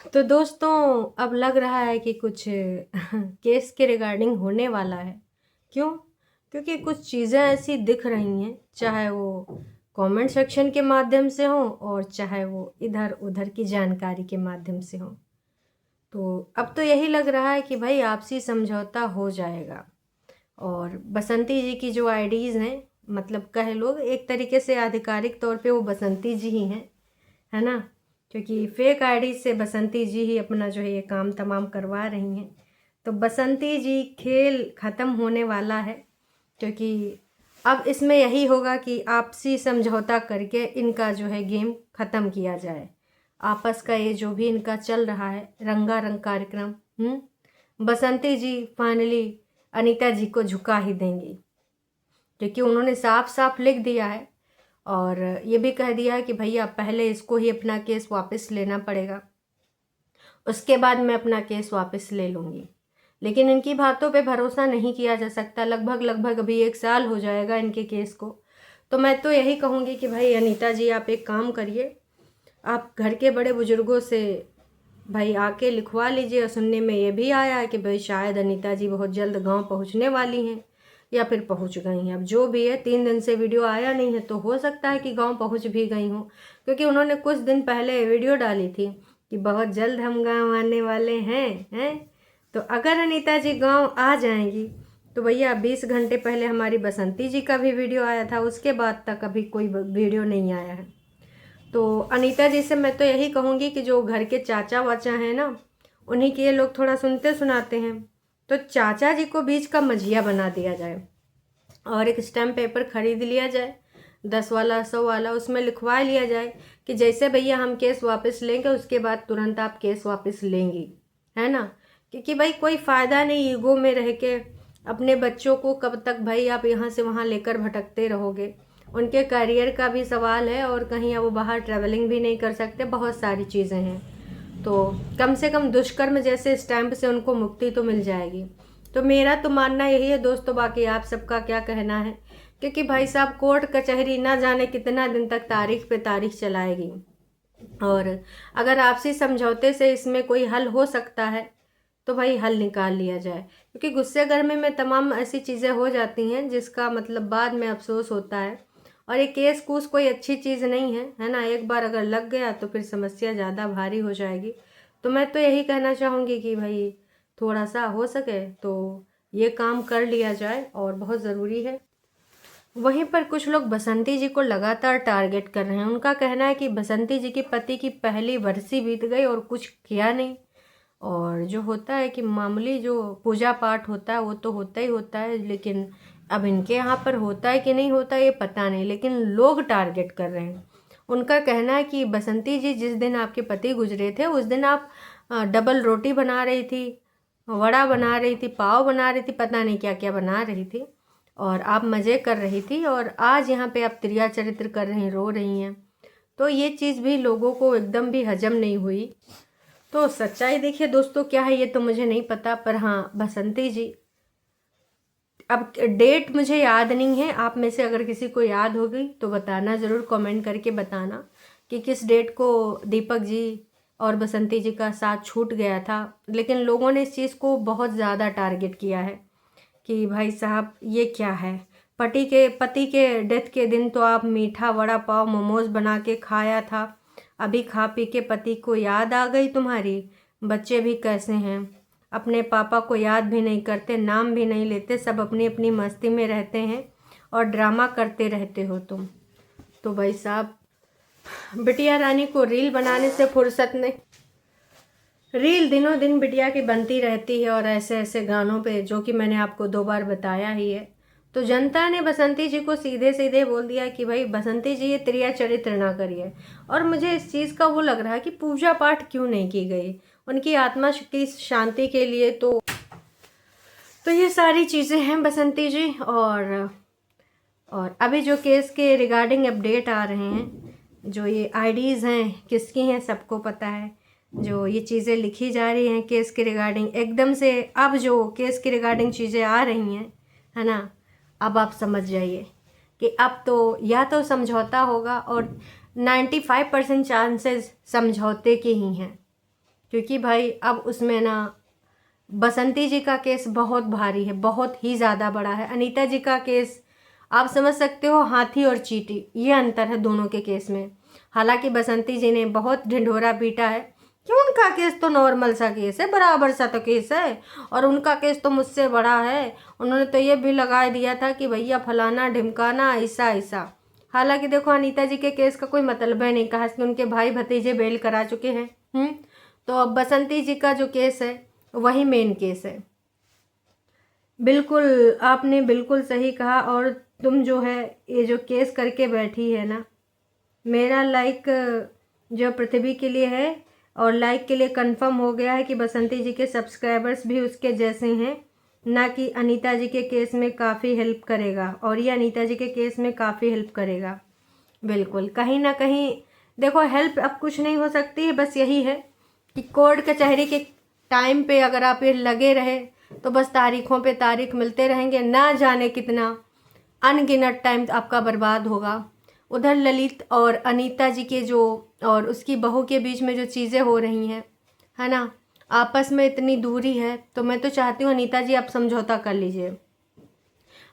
तो दोस्तों, अब लग रहा है कि कुछ केस के रिगार्डिंग होने वाला है। क्यों? क्योंकि कुछ चीज़ें ऐसी दिख रही हैं, चाहे वो कमेंट सेक्शन के माध्यम से हो और चाहे वो इधर उधर की जानकारी के माध्यम से हो। तो अब तो यही लग रहा है कि भाई आपसी समझौता हो जाएगा। और बसंती जी की जो आईडीज़ हैं, मतलब कहे लोग एक तरीके से आधिकारिक तौर पे वो बसंती जी ही हैं, है ना? क्योंकि फेक आईडी से बसंती जी ही अपना जो है ये काम तमाम करवा रही हैं। तो बसंती जी खेल ख़त्म होने वाला है, क्योंकि अब इसमें यही होगा कि आपसी समझौता करके इनका जो है गेम ख़त्म किया जाए। आपस का ये जो भी इनका चल रहा है रंगारंग कार्यक्रम, बसंती जी फाइनली अनीता जी को झुका ही देंगी, क्योंकि उन्होंने साफ साफ लिख दिया है और ये भी कह दिया है कि भैया पहले इसको ही अपना केस वापस लेना पड़ेगा, उसके बाद मैं अपना केस वापस ले लूँगी। लेकिन इनकी बातों पे भरोसा नहीं किया जा सकता। लगभग अभी 1 साल हो जाएगा इनके केस को। तो मैं तो यही कहूँगी कि भाई अनीता जी आप एक काम करिए, आप घर के बड़े बुजुर्गों से भाई आके लिखवा लीजिए। और सुनने में ये भी आया है कि भाई शायद अनीता जी बहुत जल्द गांव पहुंचने वाली हैं या फिर पहुंच गई हैं। अब जो भी है, 3 दिन से वीडियो आया नहीं है, तो हो सकता है कि गांव पहुंच भी गई हों, क्योंकि उन्होंने कुछ दिन पहले वीडियो डाली थी कि बहुत जल्द हम गांव आने वाले हैं। तो अगर अनीता जी गांव आ जाएंगी तो भैया 20 घंटे पहले हमारी बसंती जी का भी वीडियो आया था, उसके बाद तक अभी कोई वीडियो नहीं आया है। तो अनीता जी से मैं तो यही कहूँगी कि जो घर के चाचा वाचा हैं ना, उन्हीं के ये लोग थोड़ा सुनते सुनाते हैं, तो चाचा जी को बीच का मझिया बना दिया जाए और एक स्टैम्प पेपर खरीद लिया जाए, 10 वाला 100 वाला, उसमें लिखवा लिया जाए कि जैसे भैया हम केस वापस लेंगे उसके बाद तुरंत आप केस वापस लेंगी, है ना? क्योंकि भाई कोई फ़ायदा नहीं ईगो में रह के अपने बच्चों को कब तक भाई आप यहाँ से वहाँ लेकर भटकते रहोगे। उनके करियर का भी सवाल है और कहीं अब वो बाहर ट्रैवलिंग भी नहीं कर सकते, बहुत सारी चीज़ें हैं। तो कम से कम दुष्कर्म जैसे स्टैंप से उनको मुक्ति तो मिल जाएगी। तो मेरा तो मानना यही है दोस्तों, बाकी आप सबका क्या कहना है? क्योंकि भाई साहब कोर्ट कचहरी ना जाने कितना दिन तक तारीख पे तारीख चलाएगी। और अगर आपसी समझौते से इसमें कोई हल हो सकता है तो भाई हल निकाल लिया जाए, क्योंकि गुस्से गर्मे में तमाम ऐसी चीज़ें हो जाती हैं जिसका मतलब बाद में अफसोस होता है। और ये केस कूस कोई अच्छी चीज़ नहीं है ना? एक बार अगर लग गया तो फिर समस्या ज़्यादा भारी हो जाएगी। तो मैं तो यही कहना चाहूँगी कि भाई थोड़ा सा हो सके तो ये काम कर लिया जाए और बहुत ज़रूरी है। वहीं पर कुछ लोग बसंती जी को लगातार टारगेट कर रहे हैं। उनका कहना है कि बसंती जी के पति की पहली बरसी बीत गई और कुछ किया नहीं। और जो होता है कि मामूली जो पूजा पाठ होता है वो तो होता ही होता है, लेकिन अब इनके यहाँ पर होता है कि नहीं होता ये पता नहीं, लेकिन लोग टारगेट कर रहे हैं। उनका कहना है कि बसंती जी जिस दिन आपके पति गुजरे थे उस दिन आप डबल रोटी बना रही थी, वड़ा बना रही थी, पाव बना रही थी, पता नहीं क्या क्या बना रही थी और आप मज़े कर रही थी, और आज यहाँ पे आप त्रिया चरित्र कर रही, रो रही हैं। तो ये चीज़ भी लोगों को एकदम भी हजम नहीं हुई। तो सच्चाई देखिए दोस्तों क्या है ये तो मुझे नहीं पता, पर हाँ बसंती जी, अब डेट मुझे याद नहीं है, आप में से अगर किसी को याद होगी तो बताना ज़रूर, कमेंट करके बताना कि किस डेट को दीपक जी और बसंती जी का साथ छूट गया था। लेकिन लोगों ने इस चीज़ को बहुत ज़्यादा टारगेट किया है कि भाई साहब ये क्या है, पति के डेथ के दिन तो आप मीठा वड़ा पाव मोमोज बना के खाया था, अभी खा पी के पति को याद आ गई तुम्हारी। बच्चे भी कैसे हैं, अपने पापा को याद भी नहीं करते, नाम भी नहीं लेते, सब अपनी अपनी मस्ती में रहते हैं और ड्रामा करते रहते हो तुम। तो भाई साहब बिटिया रानी को रील बनाने से फुर्सत नहीं, रील दिनों दिन बिटिया की बनती रहती है और ऐसे ऐसे गानों पे, जो कि मैंने आपको 2 बार बताया ही है। तो जनता ने बसंती जी को सीधे सीधे बोल दिया कि भाई बसंती जी ये त्रिया चरित्र ना करिए। और मुझे इस चीज़ का वो लग रहा है कि पूजा पाठ क्यों नहीं की गई उनकी आत्मा की शांति के लिए। तो ये सारी चीज़ें हैं बसंती जी। और अभी जो केस के रिगार्डिंग अपडेट आ रहे हैं, जो ये आईडीज़ हैं किसकी हैं सबको पता है, जो ये चीज़ें लिखी जा रही हैं केस के रिगार्डिंग, एकदम से अब जो केस के रिगार्डिंग चीज़ें आ रही हैं, है ना, अब आप समझ जाइए कि अब तो या तो समझौता होगा, और 95% चांसेस समझौते के ही हैं, क्योंकि भाई अब उसमें ना बसंती जी का केस बहुत भारी है, बहुत ही ज़्यादा बड़ा है। अनीता जी का केस आप समझ सकते हो, हाथी और चींटी, ये अंतर है दोनों के केस में। हालांकि बसंती जी ने बहुत ढिंढोरा पीटा है कि उनका केस तो नॉर्मल सा केस है, बराबर सा तो केस है, और उनका केस तो मुझसे बड़ा है। उन्होंने तो ये भी लगा दिया था कि भैया फलाना ढिमकाना ऐसा ऐसा। हालांकि देखो अनीता जी के केस का कोई मतलब है नहीं, कहा कि उनके भाई भतीजे बेल करा चुके हैं। तो अब बसंती जी का जो केस है वही मेन केस है। बिल्कुल, आपने बिल्कुल सही कहा। और तुम जो है ये जो केस करके बैठी है ना, मेरा लाइक जो पृथ्वी के लिए है, और लाइक के लिए कंफर्म हो गया है कि बसंती जी के सब्सक्राइबर्स भी उसके जैसे हैं, ना कि अनीता जी के केस में काफ़ी हेल्प करेगा, और ये अनीता जी के केस में काफ़ी हेल्प करेगा। बिल्कुल, कहीं ना कहीं देखो हेल्प अब कुछ नहीं हो सकती है, बस यही है कि कोर्ट कचहरी के टाइम पे अगर आप ये लगे रहे तो बस तारीखों पे तारीख मिलते रहेंगे, ना जाने कितना अनगिनत टाइम आपका बर्बाद होगा। उधर ललित और अनीता जी के जो और उसकी बहू के बीच में जो चीज़ें हो रही हैं, है ना, आपस में इतनी दूरी है, तो मैं तो चाहती हूँ अनीता जी आप समझौता कर लीजिए।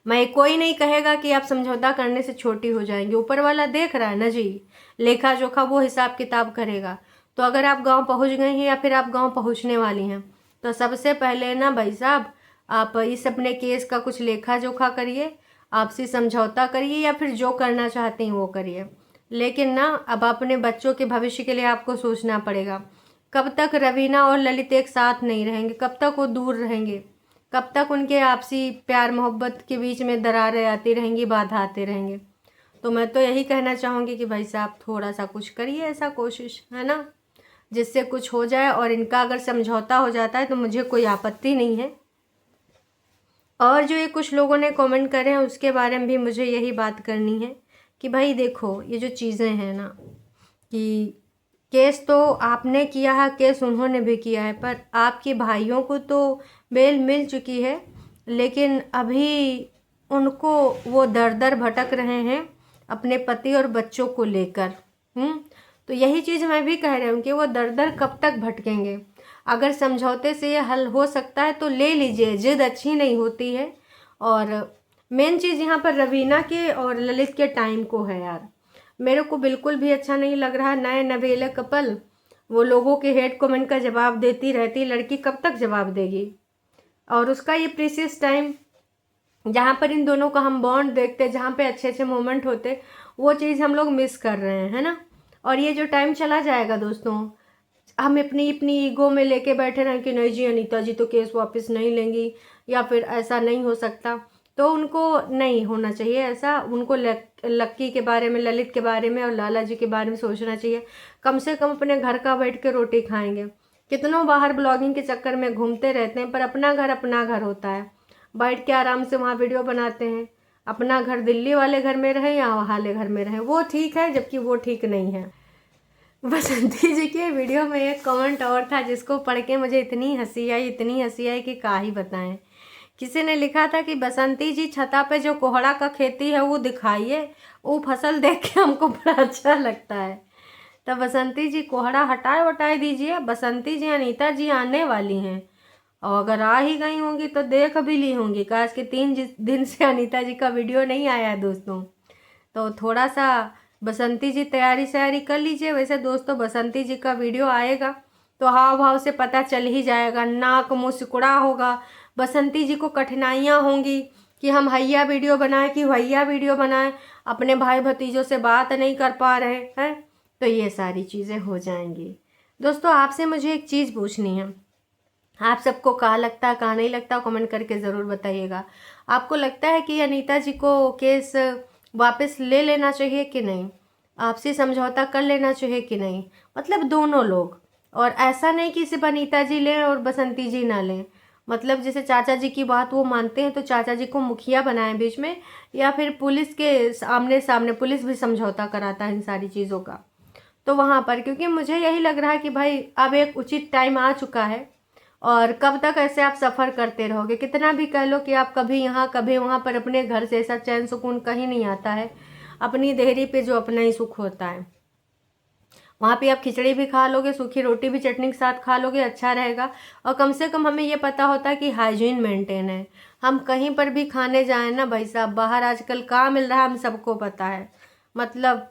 मैं कोई नहीं कहेगा कि आप समझौता करने से छोटी हो जाएंगी, ऊपर वाला देख रहा है ना जी, लेखा जोखा वो हिसाब किताब करेगा। तो अगर आप गांव पहुंच गई हैं या फिर आप गांव पहुंचने वाली हैं, तो सबसे पहले ना भाई साहब आप इस अपने केस का कुछ लेखा जोखा करिए, आपसी समझौता करिए, या फिर जो करना चाहती हैं वो करिए। लेकिन ना अब अपने बच्चों के भविष्य के लिए आपको सोचना पड़ेगा। कब तक रवीना और ललित एक साथ नहीं रहेंगे, कब तक वो दूर रहेंगे, कब तक उनके आपसी प्यार मोहब्बत के बीच में दरारें आती रहेंगी, बाधा आते रहेंगे। तो मैं तो यही कहना चाहूँगी कि भाई साहब थोड़ा सा कुछ करिए, ऐसा कोशिश, है ना, जिससे कुछ हो जाए। और इनका अगर समझौता हो जाता है तो मुझे कोई आपत्ति नहीं है। और जो ये कुछ लोगों ने कमेंट करे हैं उसके बारे में भी मुझे यही बात करनी है कि भाई देखो ये जो चीज़ें हैं ना, कि केस तो आपने किया है, केस उन्होंने भी किया है, पर आपके भाइयों को तो बेल मिल चुकी है, लेकिन अभी उनको वो दर दर भटक रहे हैं अपने पति और बच्चों को लेकर। तो यही चीज़ मैं भी कह रही हूँ कि वो दर दर कब तक भटकेंगे। अगर समझौते से ये हल हो सकता है तो ले लीजिए, जिद अच्छी नहीं होती है। और मेन चीज़ यहाँ पर रवीना के और ललित के टाइम को है यार, मेरे को बिल्कुल भी अच्छा नहीं लग रहा। नए नवेले कपल वो लोगों के हेड कमेंट का जवाब देती रहती, लड़की कब तक जवाब देगी। और उसका ये प्रीसियस टाइम जहाँ पर इन दोनों का हम बॉन्ड देखते, जहाँ पे अच्छे अच्छे मोमेंट होते, वो चीज़ हम लोग मिस कर रहे हैं, है ना। और ये जो टाइम चला जाएगा दोस्तों, हम अपनी अपनी ईगो में लेके बैठे रहें कि नहीं जी अनीता जी तो केस वापस नहीं लेंगी, या फिर ऐसा नहीं हो सकता, तो उनको नहीं होना चाहिए ऐसा। उनको लक्की के बारे में, ललित के बारे में और लाला जी के बारे में सोचना चाहिए। कम से कम अपने घर का बैठ के रोटी खाएंगे। कितनों बाहर ब्लॉगिंग के चक्कर में घूमते रहते हैं, पर अपना घर होता है, बैठ के आराम से वहाँ वीडियो बनाते हैं। अपना घर दिल्ली वाले घर में रहे या वहाँ वाले घर में रहे, वो ठीक है, जबकि वो ठीक नहीं है। बसंती जी के वीडियो में एक कमेंट और था जिसको पढ़ के मुझे इतनी हंसी आई, इतनी हंसी आई कि क्या ही बताएं। किसी ने लिखा था कि बसंती जी छता पे जो कोहड़ा का खेती है वो दिखाइए, वो फसल देख के हमको बड़ा अच्छा लगता है। तो बसंती जी कोहड़ा हटाए वटाए दीजिए, बसंती जी अनीता जी आने वाली हैं, और अगर आ ही गई होंगी तो देख भी ली होंगी। काश कि 3 दिन से अनीता जी का वीडियो नहीं आया है दोस्तों, तो थोड़ा सा बसंती जी तैयारी शैयारी कर लीजिए। वैसे दोस्तों बसंती जी का वीडियो आएगा तो हाव भाव से पता चल ही जाएगा, नाक मुँह सिकुड़ा होगा, बसंती जी को कठिनाइयाँ होंगी कि हम हैया वीडियो बनाएं कि भैया वीडियो बनाएं, अपने भाई भतीजों से बात नहीं कर पा रहे हैं, तो ये सारी चीज़ें हो जाएंगी। दोस्तों आपसे मुझे एक चीज़ पूछनी है, आप सबको कहाँ लगता है कहाँ नहीं लगता, कमेंट करके ज़रूर बताइएगा। आपको लगता है कि अनीता जी को केस वापस ले लेना चाहिए कि नहीं, आपसी समझौता कर लेना चाहिए कि नहीं, मतलब दोनों लोग। और ऐसा नहीं कि सिर्फ अनीता जी लें और बसंती जी ना लें, मतलब जैसे चाचा जी की बात वो मानते हैं तो चाचा जी को मुखिया बनाएं बीच में, या फिर पुलिस के सामने सामने, पुलिस भी समझौता कराता है इन सारी चीज़ों का, तो वहाँ पर। क्योंकि मुझे यही लग रहा है कि भाई अब एक उचित टाइम आ चुका है, और कब तक ऐसे आप सफ़र करते रहोगे। कितना भी कह लो कि आप कभी यहाँ कभी वहाँ, पर अपने घर से ऐसा चैन सुकून कहीं नहीं आता है। अपनी देहरी पे जो अपना ही सुख होता है, वहाँ पे आप खिचड़ी भी खा लोगे, सूखी रोटी भी चटनी के साथ खा लोगे, अच्छा रहेगा। और कम से कम हमें ये पता होता है कि हाइजीन मेंटेन है। हम कहीं पर भी खाने जाएं ना भाई साहब, बाहर आजकल कहाँ मिल रहा है हम सबको पता है। मतलब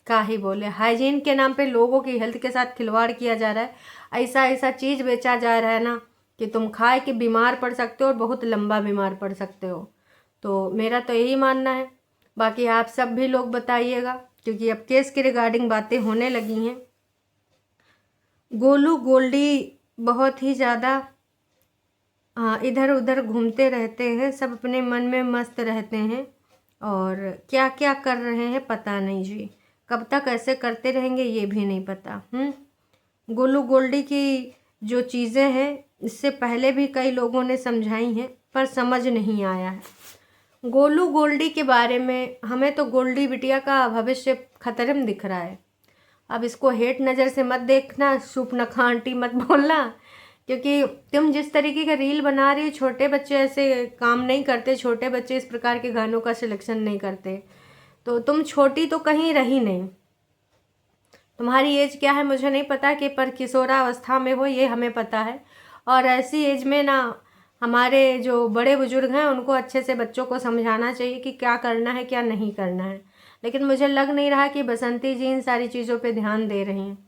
क्या ही बोले, हाइजीन के नाम पे लोगों की हेल्थ के साथ खिलवाड़ किया जा रहा है। ऐसा ऐसा चीज़ बेचा जा रहा है ना कि तुम खाए कि बीमार पड़ सकते हो और बहुत लंबा बीमार पड़ सकते हो। तो मेरा तो यही मानना है। बाकी आप सब भी लोग बताइएगा, क्योंकि अब केस के रिगार्डिंग बातें होने लगी हैं। गोलू गोल्डी बहुत ही ज़्यादा इधर उधर घूमते रहते हैं, सब अपने मन में मस्त रहते हैं और क्या क्या कर रहे हैं पता नहीं जी। कब तक ऐसे करते रहेंगे ये भी नहीं पता। गोलू गोल्डी की जो चीज़ें हैं इससे पहले भी कई लोगों ने समझाई हैं पर समझ नहीं आया है। गोलू गोल्डी के बारे में हमें तो गोल्डी बिटिया का भविष्य खतरे में दिख रहा है। अब इसको हेट नज़र से मत देखना, सूपनखा आंटी मत बोलना, क्योंकि तुम जिस तरीके का रील बना रही हो, छोटे बच्चे ऐसे काम नहीं करते, छोटे बच्चे इस प्रकार के गानों का सिलेक्शन नहीं करते। तो तुम छोटी तो कहीं रही नहीं, तुम्हारी एज क्या है मुझे नहीं पता कि पर किशोरावस्था में हो ये हमें पता है। और ऐसी एज में ना हमारे जो बड़े बुजुर्ग हैं उनको अच्छे से बच्चों को समझाना चाहिए कि क्या करना है क्या नहीं करना है। लेकिन मुझे लग नहीं रहा कि बसंती जी इन सारी चीज़ों पे ध्यान दे रही हैं,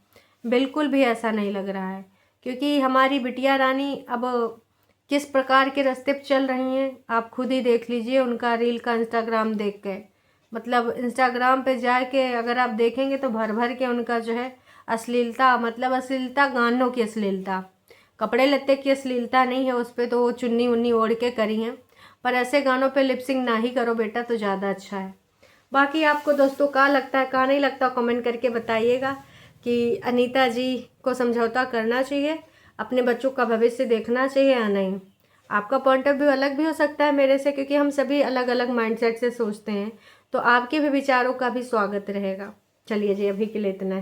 बिल्कुल भी ऐसा नहीं लग रहा है। क्योंकि हमारी बिटिया रानी अब किस प्रकार के रास्ते पे चल रही हैं आप खुद ही देख लीजिए उनका रील का इंस्टाग्राम देख के। मतलब इंस्टाग्राम पे जाके अगर आप देखेंगे तो भर भर के उनका जो है अश्लीलता, मतलब अश्लीलता गानों की अश्लीलता, कपड़े लत्ते की अश्लीलता नहीं है उस पर, तो वो चुन्नी उन्नी ओढ़ के करी हैं। पर ऐसे गानों पे लिपसिंग ना ही करो बेटा तो ज़्यादा अच्छा है। बाकी आपको दोस्तों क्या लगता है क्या नहीं लगता कमेंट करके बताइएगा कि अनीता जी को समझौता करना चाहिए, अपने बच्चों का भविष्य देखना चाहिए या नहीं। आपका पॉइंट ऑफ व्यू अलग भी हो सकता है मेरे से, क्योंकि हम सभी अलग अलग माइंडसेट से सोचते हैं। तो आपके भी विचारों का भी स्वागत रहेगा। चलिए जी, अभी के लिए इतना ही।